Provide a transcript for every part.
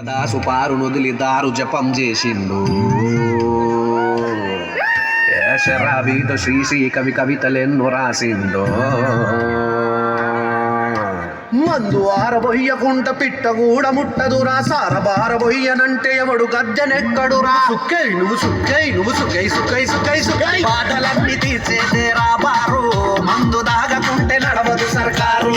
దాసుపారు నొదిలి దారు జపం చేసిండు. శరాబీతో శ్రీ కవితలెన్నో రాసిండు. మందు ఆరబొయ్యకుంట పిట్టగూడ ముట్టదురా, సారబారబొయ్యనంటే ఎవడు గద్దెనెక్కడురా. సుక్కై నువ్వు సుక్కై నువ్వు సుక్కై సుక్కై సుక్కై సుక్కై బాధలన్నీ తీర్చేదేరా బారు, మందు దాగకుంటే నడవదు సర్కారు.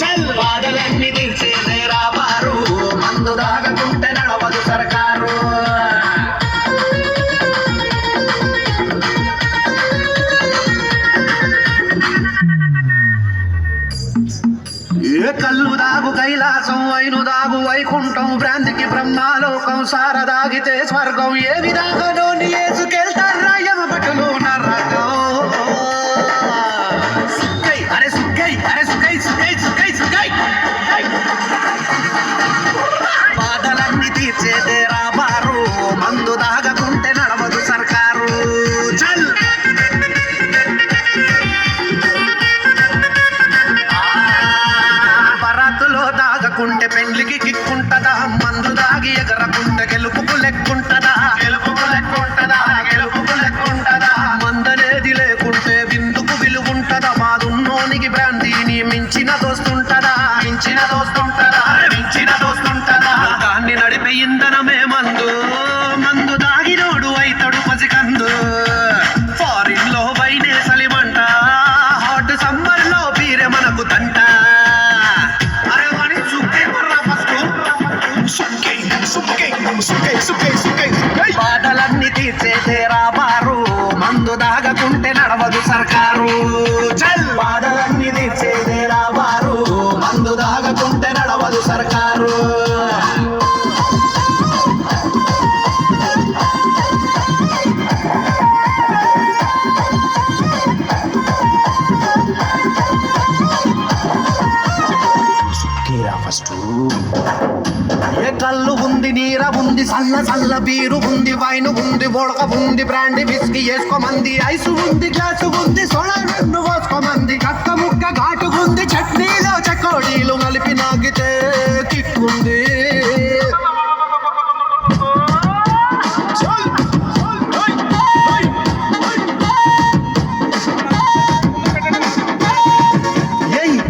చల్ బాధలన్నీ తీర్చేదేరా బారు, మందు దాగకుంటే నడవదు సర్కారు. ఏ కళ్ళు దాగు కైలాసం, వైను దాగు వైకుంఠం, భ్రాంతికి బ్రహ్మాలోకం, సారదాగితే స్వర్గం. ఏ విధాగనో ఏసుకెళ్తారా యమభటులు నరకం. సుక్కై అరే సుక్కై అరే సుక్కై సుక్కై సుక్కై సుక్కై బాధలన్నీ తీర్చేదేరా బారు, మందు దాగకుంటే నడవదు సర్కారు. చల్ దాగకుంటే పెండ్లికి కిక్కుంటదా, మందు దాగి ఎగరకుంటే గెలుపుకు లెక్కుంటదా, గెలుపుకు లెక్కుంటదా, గెలుపుకు లెక్కుంటదా. మందనేది లేకుంటే విందుకు విలువుంటదా, మాదున్నోనికి భ్రాంతిని మించిన దోస్తుంటదా, మించిన దోస్తుంటదా, మించిన దోస్తుంటదా. దాన్ని నడిపే ఇంధనమే మందు, మందు దాగినోడు అయితడు పసికందు. ఫారిన్ లో వైనే సలిమంట, హాట్ సమ్మర్ లో బీరె మనకు తంట. బాధలన్నీ తీర్చేదేరా బారు, మందు దాగకుంటే నడవదు సర్కారు. చల్ బాధలన్నీ తీర్చేదేరా బారు, మందు దాగకుంటే నడవదు సర్కారు. ఏ కళ్ళు ఉంది, నీర ఉంది, సల్ల సల్ల బీరు ఉంది, వైను ఉంది, వొడక ఉంది, బ్రాండి విస్కీ వేసుకోమంది, ఐసు ఉంది, గ్లాసు ఉంది, సోడా రెండు పోసుకోమంది, కక్క ముక్క ఘాటుకుంది, చట్నీలో చకోడీలు కలిపి నాగితే కిక్కుంది.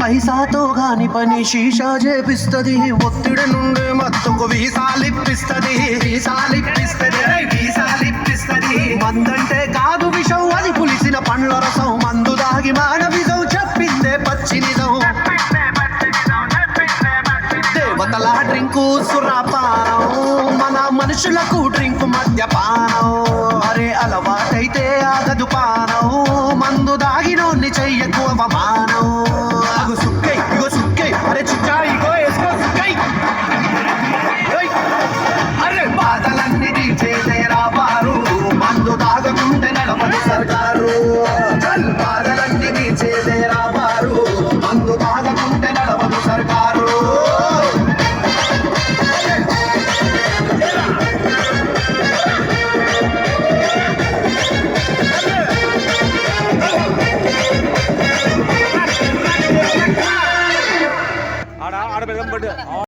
పైసాతో గాని పని షీషా చేపిస్తది, ఒత్తిడి నుండి మత్తుకు వీసాలిప్పిస్తది, వీసాలిప్పిస్తది, వీసాలిప్పిస్తది. మందంటే కాదు విషం, అది పులిసిన పండ్ల రసం, మందు దాగి మానవిజం చెప్పిందే పచ్చి నిజం. దేవతల డ్రింకు సురాపానం, మన మనుషులకు డ్రింకు మద్యపానం. అరే అలవాటైతే ఆగదు పానం, మందు దాగినోన్ని చెయ్యక